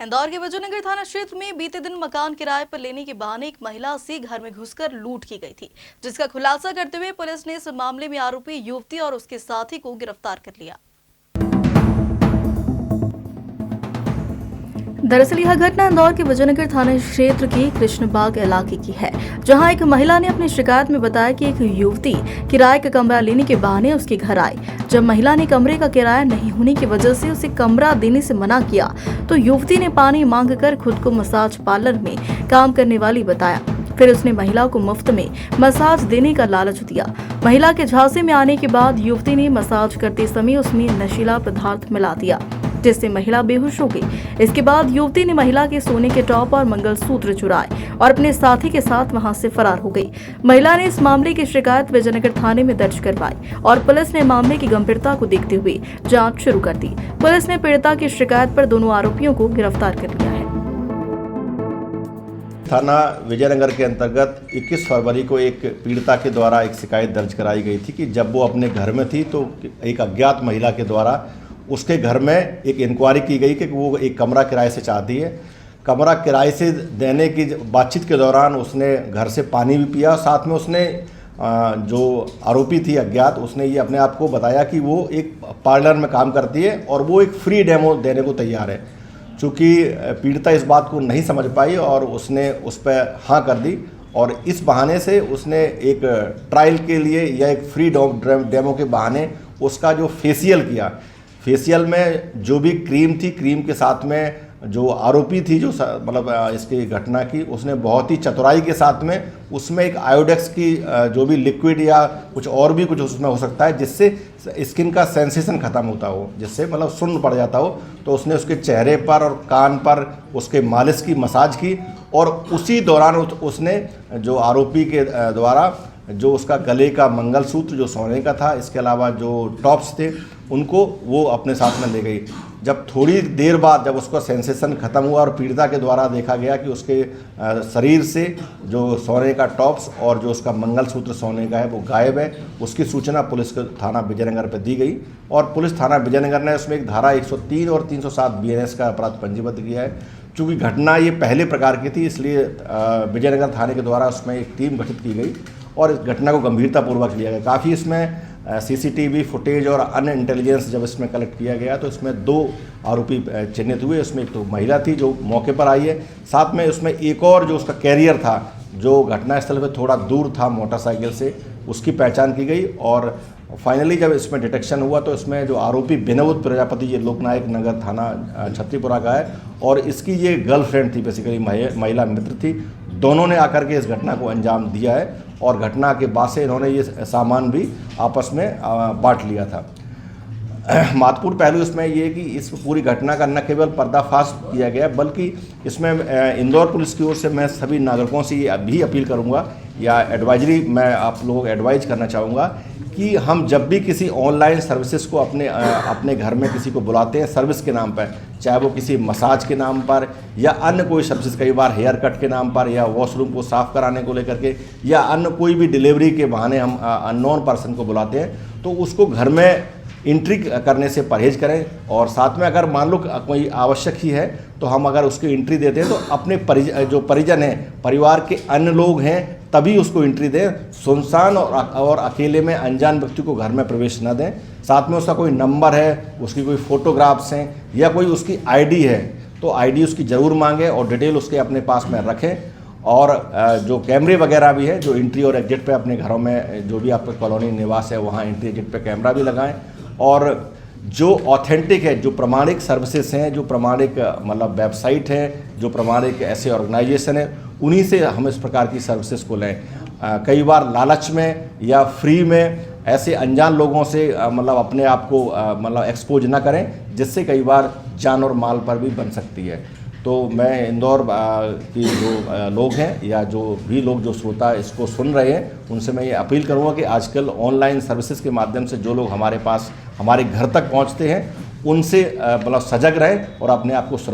इंदौर के विजयनगर थाना क्षेत्र में बीते दिन मकान किराए पर लेने के बहाने एक महिला से घर में घुसकर लूट की गई थी, जिसका खुलासा करते हुए पुलिस ने इस मामले में आरोपी युवती और उसके साथी को गिरफ्तार कर लिया। दरअसल यह घटना इंदौर के विजयनगर थाना क्षेत्र के कृष्णबाग इलाके की है, जहां एक महिला ने अपनी शिकायत में बताया कि एक युवती किराए का कमरा लेने के बहाने उसके घर आई। जब महिला ने कमरे का किराया नहीं होने की वजह से उसे कमरा देने से मना किया, तो युवती ने पानी मांगकर खुद को मसाज पार्लर में काम करने वाली बताया। फिर उसने महिला को मुफ्त में मसाज देने का लालच दिया। महिला के झांसे में आने के बाद युवती ने मसाज करते समय उसमें नशीला पदार्थ मिला दिया, जिससे महिला बेहोश हो गई। इसके बाद युवती ने महिला के सोने के टॉप और मंगलसूत्र चुराए और अपने साथी के साथ वहां से फरार हो गई। महिला ने इस मामले की शिकायत विजयनगर थाने में दर्ज करवाई और पुलिस ने मामले की गंभीरता को देखते हुए जांच शुरू कर दी। पुलिस ने पीड़िता की शिकायत पर दोनों आरोपियों को गिरफ्तार कर लिया है। थाना विजयनगर के अंतर्गत 21 फरवरी को एक पीड़िता के द्वारा एक शिकायत दर्ज कराई गई थी कि जब वो अपने घर में थी तो एक अज्ञात महिला के द्वारा उसके घर में एक इंक्वायरी की गई कि वो एक कमरा किराए से चाहती है। कमरा किराए से देने की बातचीत के दौरान उसने घर से पानी भी पिया। साथ में उसने जो आरोपी थी अज्ञात, उसने ये अपने आप को बताया कि वो एक पार्लर में काम करती है और वो एक फ्री डेमो देने को तैयार है। चूँकि पीड़िता इस बात को नहीं समझ पाई और उसने उस पर हाँ कर दी और इस बहाने से उसने एक ट्रायल के लिए या एक फ्री डेमो के बहाने उसका जो फेशियल किया। फेशियल में जो भी क्रीम थी, क्रीम के साथ में जो आरोपी थी जो मतलब इसकी घटना की, उसने बहुत ही चतुराई के साथ में उसमें एक आयोडेक्स की जो भी लिक्विड या कुछ और भी कुछ उसमें हो सकता है जिससे स्किन का सेंसेशन ख़त्म होता हो, जिससे मतलब सुन्न पड़ जाता हो, तो उसने उसके चेहरे पर और कान पर उसके मालिश की, मसाज की और उसी दौरान उसने जो आरोपी के द्वारा जो उसका गले का मंगलसूत्र जो सोने का था, इसके अलावा जो टॉप्स थे, उनको वो अपने साथ में ले गई। जब थोड़ी देर बाद जब उसका सेंसेशन ख़त्म हुआ और पीड़िता के द्वारा देखा गया कि उसके शरीर से जो सोने का टॉप्स और जो उसका मंगलसूत्र सोने का है वो गायब है, उसकी सूचना पुलिस के थाना विजयनगर पर दी गई और पुलिस थाना विजयनगर ने उसमें एक धारा 103 और 307 BNS का अपराध पंजीबद्ध किया है। चूँकि घटना ये पहले प्रकार की थी, इसलिए विजयनगर थाने के द्वारा उसमें एक टीम गठित की गई और इस घटना को गंभीरतापूर्वक लिया गया। काफ़ी इसमें CCTV फुटेज और अन्य इंटेलिजेंस जब इसमें कलेक्ट किया गया तो इसमें 2 आरोपी चिन्हित हुए। उसमें एक तो महिला थी जो मौके पर आई है, साथ में उसमें एक और जो उसका कैरियर था जो घटनास्थल पे थोड़ा दूर था मोटरसाइकिल से, उसकी पहचान की गई और फाइनली जब इसमें डिटेक्शन हुआ तो इसमें जो आरोपी विनोद प्रजापति, ये लोकनायक नगर थाना छत्तीपुरा का है और इसकी ये गर्लफ्रेंड थी, बेसिकली महिला मित्र थी। दोनों ने आकर के इस घटना को अंजाम दिया है और घटना के बाद से इन्होंने ये सामान भी आपस में बांट लिया था। महत्वपूर्ण पहलू इसमें ये कि इस पूरी घटना का न केवल पर्दाफाश किया गया बल्कि इसमें इंदौर पुलिस की ओर से मैं सभी नागरिकों से ये भी अपील करूंगा या एडवाइजरी मैं आप लोगों को एडवाइज करना चाहूँगा कि हम जब भी किसी ऑनलाइन सर्विसेज को अपने घर में किसी को बुलाते हैं सर्विस के नाम पर, चाहे वो किसी मसाज के नाम पर या अन्य कोई सर्विसेज, कई बार हेयर कट के नाम पर या वॉशरूम को साफ़ कराने को लेकर के या अन्य कोई भी डिलीवरी के बहाने हम अननोन पर्सन को बुलाते हैं, तो उसको घर में एंट्री करने से परहेज करें और साथ में अगर मान लो कोई आवश्यक ही है तो हम अगर उसकी एंट्री देते हैं तो अपने जो परिजन हैं, परिवार के अन्य लोग हैं, तभी उसको एंट्री दें। सुनसान और अकेले में अनजान व्यक्ति को घर में प्रवेश न दें। साथ में उसका कोई नंबर है, उसकी कोई फ़ोटोग्राफ्स हैं या कोई उसकी ID है तो ID उसकी ज़रूर मांगें और डिटेल उसके अपने पास में रखें। और जो कैमरे वगैरह भी है जो एंट्री और एग्जिट पे अपने घरों में जो भी आपका कॉलोनी निवास है वहाँ एंट्री एग्जिट पे कैमरा भी लगाएं और जो ऑथेंटिक है, जो प्रमाणिक सर्विसेज हैं, जो प्रमाणिक मतलब वेबसाइट है, जो प्रमाणिक ऐसे ऑर्गेनाइजेशन है, उन्हीं से हम इस प्रकार की सर्विसेज को लें। कई बार लालच में या फ्री में ऐसे अनजान लोगों से मतलब अपने आप को मतलब एक्सपोज ना करें, जिससे कई बार जान और माल पर भी बन सकती है। तो मैं इंदौर की जो लोग हैं या जो भी लोग जो श्रोता इसको सुन रहे हैं उनसे मैं ये अपील करूँगा कि आजकल ऑनलाइन सर्विसेज के माध्यम से जो लोग हमारे पास हमारे घर तक पहुँचते हैं उनसे मतलब सजग रहें और अपने आप को